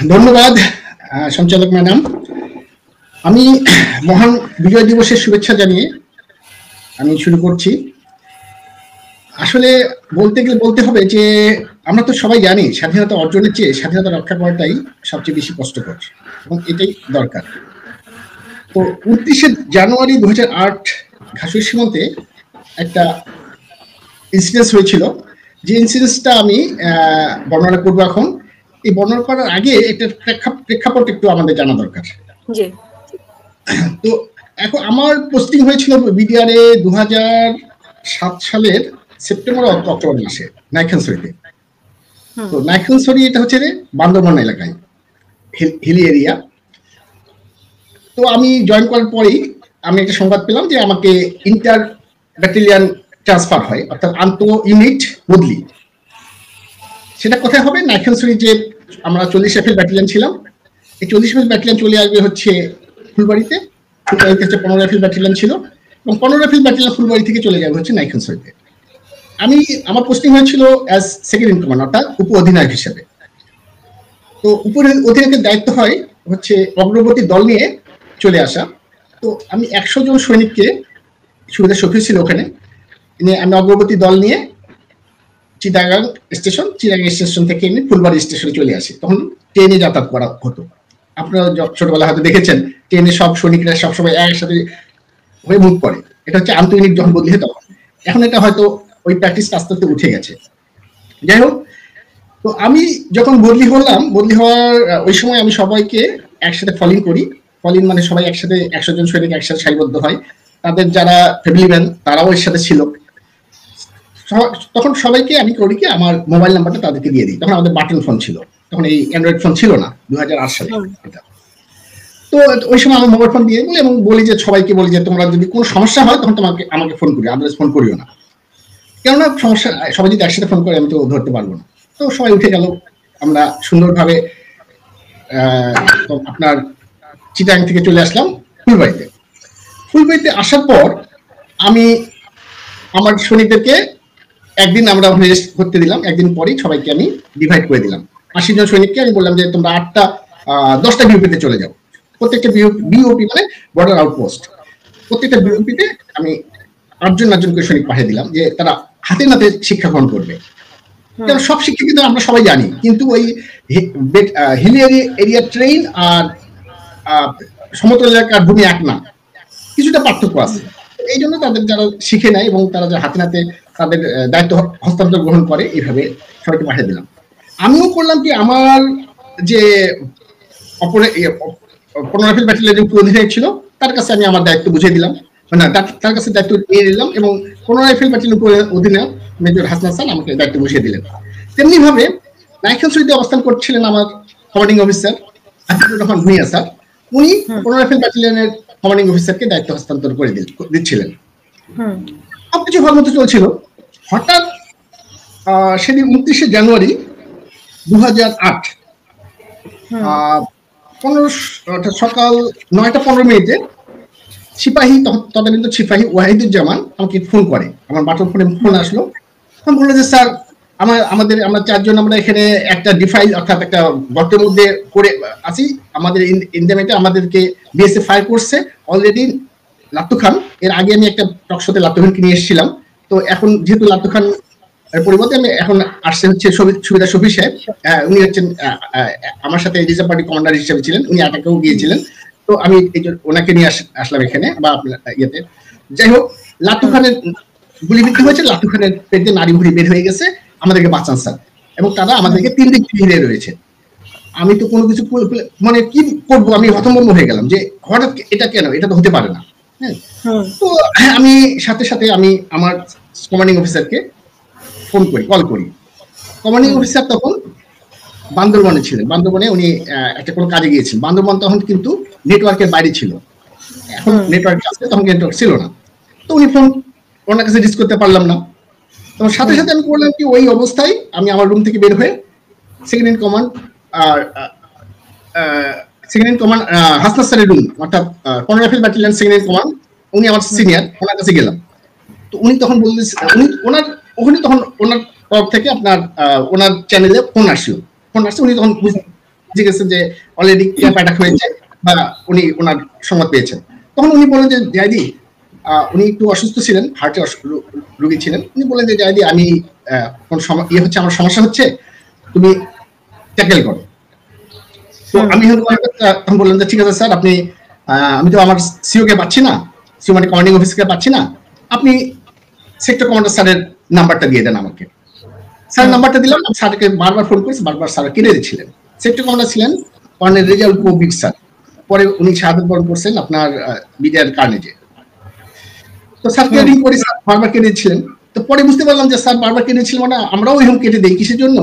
ধন্যবাদ সঞ্চালক ম্যাডাম। আমি মহান বিজয় দিবসের শুভেচ্ছা জানিয়ে আমি শুরু করছি। আসলে বলতে গেলে বলতে হবে যে আমরা তো সবাই জানি স্বাধীনতা অর্জনের চেয়ে স্বাধীনতা রক্ষা করাটাই সবচেয়ে বেশি কষ্টকর এবং এটাই দরকার। তো 29শে জানুয়ারি 2008 ঘাসুর সীমান্তে একটা ইনসিডেন্স হয়েছিল, যে ইনসিডেন্সটা আমি বর্ণনা করবো এখন। এই বর্ণনা করার আগে একটা প্রেক্ষাপট একটু আমাদের জানা দরকার। তো এখন আমার পোস্টিং হয়েছিল বিডিআরে 2007 সালের সেপ্টেম্বর অক্টোবর মাসে নাইখানসরিতে। তো নাইখানসরি এটা হচ্ছে বান্দরবান এলাকায়, হিলি এরিয়া। তো আমি জয়েন করার পরেই আমি একটা সংবাদ পেলাম যে আমাকে ইন্টার ব্যাটালিয়ান ট্রান্সফার হয়, অর্থাৎ আন্ত ইউনিট বদলি। সেটা কোথায় হবে? নাইখানসরি যে আমরা 40 রাইফেল ব্যাটালিয়ান ছিলাম, এই 40 রাইফেল ব্যাটালিয়ান চলে আসবে হচ্ছে ফুলবাড়িতে। ফুলবাড়িতে হচ্ছে 15 রাইফেল ব্যাটালিয়ান ছিল, এবং 15 রাইফেল ব্যাটালিয়ান ফুলবাড়ি থেকে চলে যাবে হচ্ছে নাইখানসরিতে। আমার পোস্টিং হয়েছিল অ্যাজ সেকেন্ড ইন কমান্ড, অর্থাৎ উপ অধিনায়ক হিসেবে। তো উপ অধিনায়কের দায়িত্ব হয় হচ্ছে অগ্রবর্তী দল নিয়ে চলে আসা। তো আমি 100 জন সৈনিককে, সুবিধা সফিস ছিল ওখানে, আমি অগ্রবর্তী দল নিয়ে চিটাগাং স্টেশন থেকে এনে ফুলবাড়ি স্টেশনে চলে আসি। তখন ট্রেনে যাতায়াত করা হতো। আপনারা ছোটবেলা হয়তো দেখেছেন ট্রেনে সব সৈনিকরা সবসময় একসাথে হয়ে মুভ করে। এটা হচ্ছে আন্ত ইউনিট যখন বদলি হয় তখন। এখন এটা হয়তো ওই প্র্যাকটিসটা আস্তে আস্তে উঠে গেছে। যাই হোক, তো আমি যখন বদলি হলাম, বদলি হওয়ার ওই সময় আমি সবাইকে একসাথে ফলিং করি। ফলিং মানে সবাই একসাথে 100 জন সৈনিক একসাথে সারিবদ্ধ হয়। তাদের যারা ফ্যামিলি ম্যান তারাও এর সাথে ছিল। তখন সবাইকে আমি করি কি, আমার মোবাইল নাম্বারটা তাদেরকে দিয়ে দিই। তখন আমাদের বাটন ফোন ছিল, তখন এই অ্যান্ড্রয়েড ফোন ছিল না, 2008 সালে এটা। তো ওই সময় আমার মোবাইল ফোন দিয়ে বলি এবং বলি যে সবাইকে বলি যে তোমরা যদি কোনো সমস্যা হয় তখন আমাকে ফোন করি, আদারওয়াইজ ফোন করিও না। কেননা সমস্যা, সবাই যদি একসাথে ফোন করে আমি তো ধরতে পারবো না। তো সবাই উঠে গেল, আমরা সুন্দরভাবে আপনার চিটাগাং থেকে চলে আসলাম ফুলবাড়িতে। ফুলবাড়িতে আসার পর আমি আমার সৈনিকদেরকে একদিন আমরা রেস্ট করতে দিলাম। একদিন পরেই সবাইকে আমি ডিভাইড করে দিলাম। 80 জন সৈনিককে আমি বললাম যে তোমরা 10টা বিওপিতে চলে যাও। প্রত্যেকটা বিওপি মানে বর্ডার আউটপোস্ট। প্রত্যেকটা বিওপিতে আমি 8 জন করে সৈনিক পাঠিয়ে দিলাম, যে তারা হাতে নাতে শিক্ষা গ্রহণ করবে। কারণ সব শিক্ষা কিন্তু আমরা সবাই জানি, কিন্তু ওই হিলি এরিয়া ট্রেন আর সমতল এলাকার ভূমি এক না, কিছুটা পার্থক্য আছে। এই জন্য তাদের যারা শিখে নেয় এবং তারা হাতে নাতে তাদের দায়িত্ব হস্তান্তর গ্রহণ করে, এইভাবে সবাইকে পাঠিয়ে দিলাম। আমিও করলাম কি, আমার যে 15 রাইফেল ব্যাটালিয়নের অধিনায়ক ছিল তার কাছে আমি আমার দায়িত্ব বুঝিয়ে দিলাম, মানে তার কাছে দায়িত্ব নিয়ে নিলাম, এবং 15 রাইফেল ব্যাটালিয়নের অধিনায়ক মেজর হাসান স্যার আমাকে দায়িত্ব বুঝিয়ে দিলেন। তেমনি ভাবে নাইখানসরিতে অবস্থান করছিলেন আমার commanding officer Atiqur Rahman Bhuiyan sir. উনি 15 রাইফেল ব্যাটালিয়নের কমান্ডিং অফিসারকে দায়িত্ব হস্তান্তর করে দিচ্ছিলেন। সবকিছু ভালো মতো চলছিল। হঠাৎ সেদিন 29শে জানুয়ারি 2008 সকাল 9টা 15 মিনিটে সিপাহী, তদানীন্তন সিপাহী ওয়াহিদুজ্জামান আমাকে ফোন করে। আমার বাটন ফোনে ফোন আসলো। তখন বললো যে স্যার, আমরা 4 জন আমরা এখানে একটা ডিফাইল, অর্থাৎ একটা গর্তের মধ্যে পড়ে আছি। আমাদের ইন্ডিয়ামেটে আমাদেরকে বিএসএফ ফায়ার করছে অলরেডি। লাত্তু খান, এর আগে আমি একটা টক শোতে লাত্তু খানকে নিয়ে এসেছিলাম। তো এখন যেহেতু লাত্তু খান পরিবর্তে আমি এখন আসছে হচ্ছে সুবিধা শফি সাহেব। উনি হচ্ছেন আমার সাথে রিজার্ভ পার্টি কমান্ডার হিসেবে ছিলেন, উনি আটাকেও গিয়েছিলেন। তো আমি ওনাকে নিয়ে আসলাম এখানে, বা ইয়েতে। যাই হোক, লাত্তু খানের গুলিবিদ্ধ হয়েছে, লাত্তু খানের পেটে নাড়ি ভুড়ি বের হয়ে গেছে, আমাদেরকে বাঁচান স্যার। এবং তারা আমাদেরকে 3 দিক ঘিরে রয়েছে। আমি তো কোনো কিছু মানে কি করবো, আমি হতভম্ব হয়ে গেলাম যে হঠাৎ এটা কেন, এটা তো হতে পারে না। হ্যাঁ, তো আমি সাথে সাথে আমি আমার কমান্ডিং অফিসারকে কল করি। কমান্ডিং অফিসার তখন বান্দরবনে ছিলেন। বান্দরবনে উনি একটা কোনো কাজে গিয়েছেন। বান্দরবন তখন কিন্তু নেটওয়ার্কের বাইরে ছিল, এখন নেটওয়ার্ক আছে, তখন নেটওয়ার্ক ছিল না। তো উনি ফোন ওনার কাছে রিস্ক করতে পারলাম না। তো সাথে সাথে আমি করলাম কি, ওই অবস্থায় আমি আমার রুম থেকে বের হয়ে সেকেন্ড ইন কমান্ড হাসনাত স্যারের রুম, অর্থাৎ 15 rifle battalion second in command, উনি আমার সিনিয়র, ওনার কাছে গেলাম। তো উনি তখন বললেন, ওখানে তখন ওনার তরফ থেকে আপনার ওনার চ্যানেলে ফোন আসছে। উনি তখন জিজ্ঞেস যে অলরেডি ক্যাম্প অ্যাটাক হয়েছে বা উনি ওনার সংবাদ পেয়েছেন। তখন উনি বলেন যে জায়দি, উনি একটু অসুস্থ ছিলেন, হার্টে রোগী ছিলেন। উনি বলেন যে জায়দি আমি ইয়ে হচ্ছে, আমার সমস্যা হচ্ছে, তুমি ট্যাকেল করো। তো আমি তখন বললাম যে ঠিক আছে স্যার, আপনি আমি তো আমার সিও কে পাচ্ছি না, সিও মানে কমান্ডিং অফিসারকে পাচ্ছি না, আপনি সেক্টর কমান্ডার স্যারের নাম্বারটা দিয়ে দেন আমাকে। স্যারের নাম্বারটা দিলাম, স্যারকে বারবার ফোন করেছি, বারবার স্যার কেটে দিচ্ছিলেন। সেক্টর কমান্ডার ছিলেন কর্নেল রেজাউল কবির স্যার, পরে উনি শাহাদাত বরণ করছেন আপনার বিডিআর কার্নেজে। তো স্যারকে রিং করে বারবার কেটে দিচ্ছিলেন। তো পরে বুঝতে পারলাম যে স্যার বারবার কেটে দিচ্ছিলেন মানে আমরাও এরকম কেটে দিই কিসের জন্য,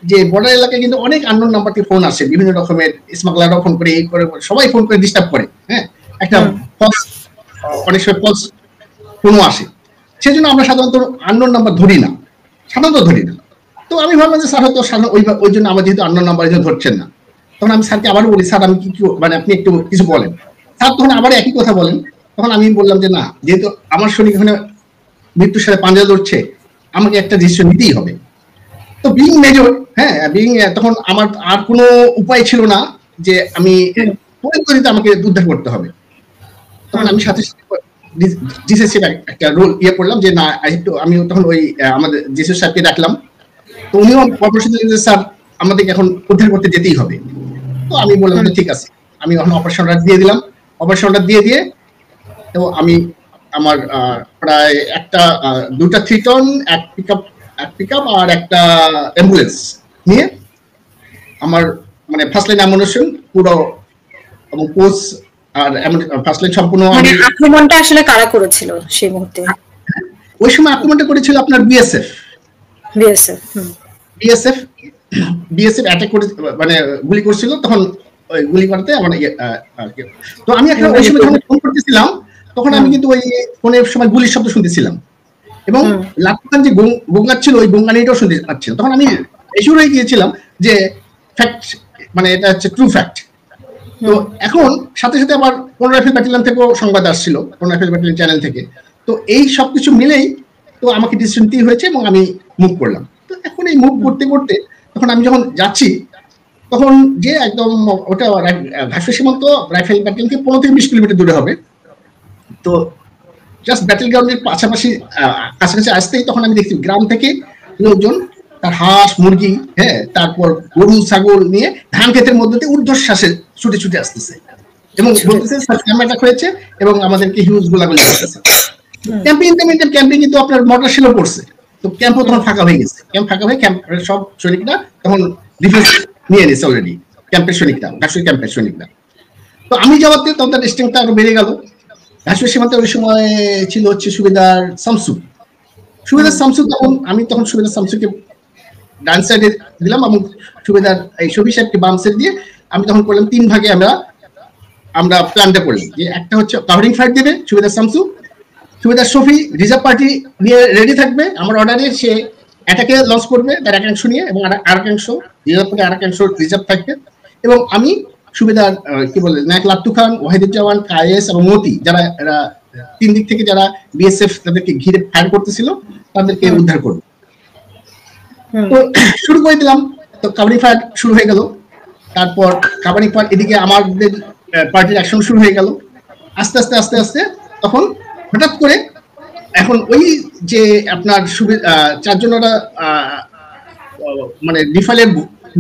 যে বর্ডার এলাকায় কিন্তু অনেক আননোন নাম্বার থেকে ফোন আসে, বিভিন্ন রকমের স্মাগলাররাও ফোন করে, এই করে সবাই ফোন করে ডিস্টার্ব করে, হ্যাঁ, একটা অনেক সময় ফলস ফোনও আসে। সেজন্য আমরা সাধারণত আননোন নাম্বার ধরি না, সাধারণত ধরি না। তো আমি ভাবলাম যে স্যার হয়তো ওই জন্য আমার যেহেতু আননোন নাম্বার ধরছেন না, তখন আমি স্যারকে আবারও বলি স্যার আমি কি মানে আপনি একটু কিছু বলেন। স্যার তখন আবার একই কথা বলেন। তখন আমি বললাম যে না, যেহেতু আমার শরীর এখানে মৃত্যুর সাথে পাঞ্জা ধরছে, আমাকে একটা ডিসিশন নিতেই হবে। তো বিং মেজর, হ্যাঁ, তখন আমার আর কোনো উপায় ছিল না যে আমি পরিস্থিতিতে আমাকে উদ্ধার করতে হবে। তখন আমি সাথে সাথে জিসিসির একটা রোল করলাম যে না, আমি তখন ওই আমাদের জিসি সাহেবকে ডাকলাম। তো উনিও পরামর্শ দিলেন যে স্যার আমাদেরকে এখন উদ্ধার করতে যেতেই হবে। তো আমি বললাম যে ঠিক আছে, আমি এখন অপারেশনটা দিয়ে দিলাম। অপারেশনটা দিয়ে তো আমি আমার প্রায় দুটা 3 টন, এক পিকআপ আর একটা অ্যাম্বুলেন্স নিয়ে আমার মানে ফার্স্ট লাইন অ্যামুনিশন পুরো এবং পোস্ট আর ফার্স্ট লাইন সম্পূর্ণ। মানে আক্রমণটা আসলে কারা করেছিল সেই মুহূর্তে? ওই সময় আক্রমণটা করেছিল আপনার বিএসএফ অ্যাটাক করে, মানে গুলি করছিল। তখন ওই গুলি করতে আমার তো আমি একটা ওই সময় যখন ফোন করতেছিলাম, তখন আমি কিন্তু ওই ফোনের সময় গুলির শব্দ শুনতেছিলাম এবং লাটুখান যে গঙ্গার ছিল ওই গঙ্গানিটাও শুনতে পাচ্ছিলাম। তখন আমি এসুর হয়ে গিয়েছিলাম যে ফ্যাক্ট, মানে এটা হচ্ছে ট্রু ফ্যাক্ট। তো এখন সাথে সাথে আবার 15 রাইফেল ব্যাটালিয়ন থেকেও সংবাদ আসছিল, 15 রাইফেল ব্যাটালিয়ন চ্যানেল থেকে। তো এই সবকিছু মিলেই তো আমাকে ডিসিশন নিতে হয়েছে এবং আমি মুভ করলাম। তো এখন এই মুভ করতে করতে তখন আমি যখন যাচ্ছি, তখন যে একদম ওটা ঘাটফুল সীমান্ত রাইফেল ব্যাটালিয়ন থেকে 15 থেকে 20 কিলোমিটার দূরে হবে। তো জাস্ট ব্যাটেল গ্রাউন্ডের পাশাপাশি কাছাকাছি আসতেই তখন আমি দেখছি গ্রাম থেকে লোকজন তার হাঁস মুরগি, হ্যাঁ, তারপর গরু ছাগল নিয়ে ধান ক্ষেতের মধ্যে দিয়ে ঊর্ধ্বশ্বাসে ছুটে ছুটে আসতেছে এবং বলতেছে ক্যাম্প অ্যাটাক হয়েছে এবং আমাদেরকে হিউজ গোলাগুলি করতেছে। ক্যাম্পিং কিন্তু আপনার মর্টার শেলও পড়ছে। তো ক্যাম্পও তখন ফাঁকা হয়ে গেছে। ক্যাম্প ফাঁকা হয়ে ক্যাম্পের সব সৈনিকরা তখন ডিফেন্স নিয়ে নিয়েছে অলরেডি, ক্যাম্পের সৈনিকরা, ঘাটফুল ক্যাম্পের সৈনিকরা। তো আমি যাওয়াতে তখন তার স্ট্রেংথটা আরো বেড়ে গেল। ঘাটফুল সীমান্তে ওই সময় ছিল হচ্ছে সুবেদার শামসু। তখন আমি সুবেদার শামসুকে ডান সাইডে দিলাম এবং সুবেদার এই শফি সাহেবকে বাম সাইড দিয়ে আমি তখন করলাম 3 ভাগে আমরা প্ল্যানটা করলাম যে একটা হচ্ছে কাভারিং ফায়ার দেবে সুবেদার শামসু, সুবেদার শফি রিজার্ভ পার্টি নিয়ে রেডি থাকবে, আমার অর্ডারে সে অ্যাটাকে লঞ্চ করবে তার একাংশ নিয়ে এবং আরেকাংশ রিজার্ভ পার্টি আরেকাংশ রিজার্ভ থাকবে এবং আমি সুবেদার কি বলে নায়ক লাট্টু খান, ওয়াহিদুজ্জামান, কায়েস এবং মতি, যারা 3 দিক থেকে যারা বিএসএফ তাদেরকে ঘিরে ফায়ার করতেছিল তাদেরকে উদ্ধার করবে। তো শুরু করে দিলাম। তো কাভারিং ফায়ার শুরু হয়ে গেল। তারপর কাভারিং ফায়ার এদিকে আমাদের পার্টির অ্যাকশন শুরু হয়ে গেল। আস্তে আস্তে আস্তে আস্তে তখন হঠাৎ করে এখন ওই যে আপনার 4 জনেরা মানে রিফাইলের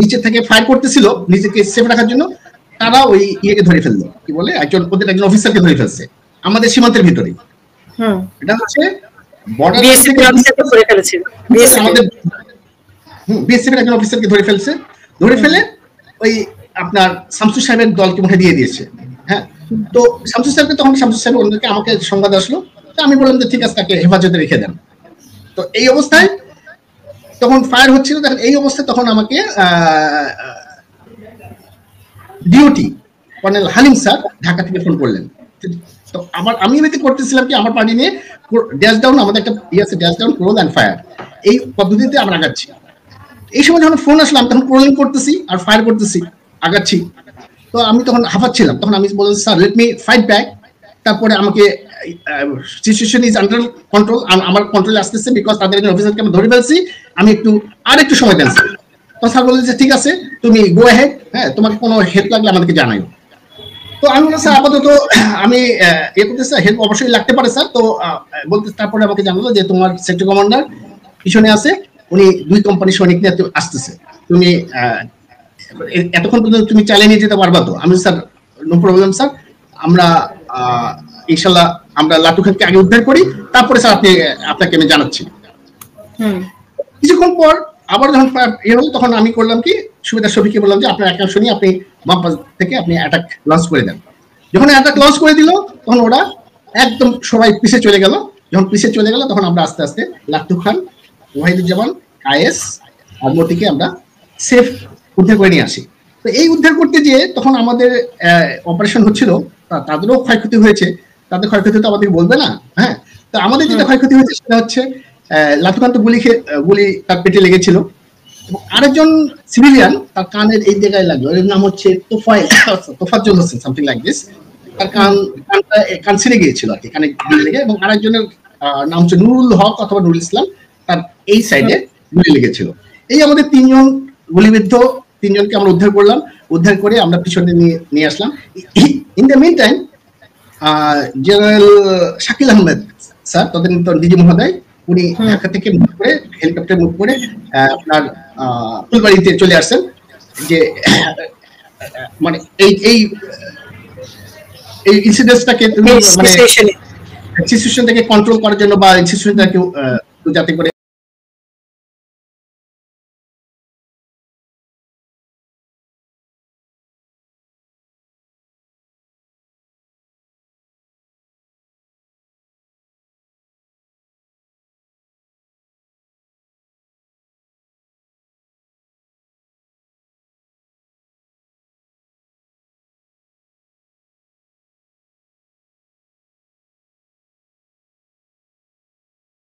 নিচে থেকে ফায়ার করতেছিল নিজেকে সেফ রাখার জন্য, তারা ওই ইয়েকে ধরে ফেললো, কি বলে ওদের একজন অফিসারকে ধরে ফেলছে আমাদের সীমান্তের ভিতরে। এটা হচ্ছে বর্ডার থেকে আমাদের বিএসএফ এর একজন অফিসারকে ধরে ফেলছে। ধরে ফেলে ওই আপনার শামসু সাহেবের দলকে মুখে দিয়ে দিয়েছে। হ্যাঁ, তো শামসু সাহেবকে তখন শামসু সাহেব অন্যকে আমাকে সংবাদ আসলো। তো আমি বললাম যে ঠিক আছে, তাকে হেফাজতে রেখে দেন। তো এই অবস্থায় তখন ফায়ার হচ্ছিল। এই অবস্থায় তখন আমাকে ডিওটি কর্নেল হালিম স্যার ঢাকা থেকে ফোন করলেন। তো আমি এমনিতে করতেছিলাম কি আমার পার্টি নিয়ে ড্যাশ ডাউন, আমাদের একটা আছে dash down, crawl and fire, এই পদ্ধতিতে আমরা আগাচ্ছি। এই সময় যখন ফোন আসলাম তখন ক্রোলিং করতেছি আর ফায়ার করতেছি, আগাচ্ছি। তো আমি তখন হাঁপাচ্ছিলাম। তখন আমি বললাম sir let me fight back. তারপরে আমাকে সিচুয়েশন ইজ আন্ডার কন্ট্রোল, আমার কন্ট্রোলে আসতেছে বিকজ তাদের একজন অফিসারকে আমি ধরে ফেলছি, আমি একটু সময় দেন। তো স্যার বললেন যে ঠিক আছে তুমি গো অ্যাহেড, হ্যাঁ তোমাকে কোনো হেল্প লাগলে আমাদেরকে জানাই। তো আমি বললাম স্যার আপাতত আমি ইয়ে করতে স্যার হেল্প অবশ্যই লাগতে পারে স্যার। তো বলতে তারপরে আমাকে জানালো যে তোমার সেক্টর কমান্ডার পিছনে আছে, উনি 2 কোম্পানি সৈনিক নিয়ে আসতেছে, তুমি এতক্ষণ পর্যন্ত তুমি চালিয়ে নিয়ে যেতে পারবা তো? আমি স্যার নো প্রবলেম স্যার, আমরা ইনশাল্লাহ আমরা লাটু খানকে আগে উদ্ধার করি, তারপরে স্যার আপনাকে আমি জানাচ্ছি। কিছুক্ষণ পর আবার যখন ইয়ে হলো তখন আমি করলাম কি, সুবিধা শফিককে বললাম যে আপনার একাংশ নিয়ে আপনি বাম পাশ থেকে আপনি অ্যাটাক লঞ্চ করে দেন। যখন অ্যাটাক লঞ্চ করে দিল তখন ওরা একদম সবাই পিছিয়ে চলে গেল। যখন পিছিয়ে চলে গেল তখন আমরা আস্তে আস্তে লাটু খান, ওয়াহিদুজ্জামান, কায়েস আর মতিকে আমরা সেফ উদ্ধার করে নিয়ে আসি। তো এই উদ্ধার করতে গিয়ে তখন আমাদের অপারেশন হচ্ছিল, তাদেরও ক্ষয়ক্ষতি হয়েছে, তাদের ক্ষয়ক্ষতি তো আমাদেরকে বলবে না। হ্যাঁ, তো আমাদের যেটা ক্ষয়ক্ষতি হয়েছে সেটা হচ্ছে লাটুকান্ত গুলি তার পেটে লেগেছিল, এবং আরেকজন সিভিলিয়ান তার কানের এই জায়গায় লাগলো, এর নাম হচ্ছে Tofazzal Hossain something like this. তার কান ছিঁড়ে গিয়েছিল আর কি, কানে গুলি লেগে, এবং আরেকজনের নাম হচ্ছে নুরুল হক অথবা নুরুল ইসলাম, তার এই সাইডে গুলি লেগেছিল। এই আমাদের 3 জন গুলিবিদ্ধ 3 জনকে আমরা উদ্ধার করলাম, উদ্ধার করে আমরা পিছনে নিয়ে আসলাম। In the mean time general Shakil Ahmed sir, তদানীন্তন ডিজি মহোদয়, উনি ঢাকা থেকে মুভ করে হেলিকপ্টার মুভ করে আপনার ফুলবাড়িতে চলে আসছেন, যে মানে এই এই এই ইনসিডেন্টটাকে মানে সিচুয়েশনটাকে কন্ট্রোল করার জন্য, বা সিচুয়েশনটাকে যাতে করে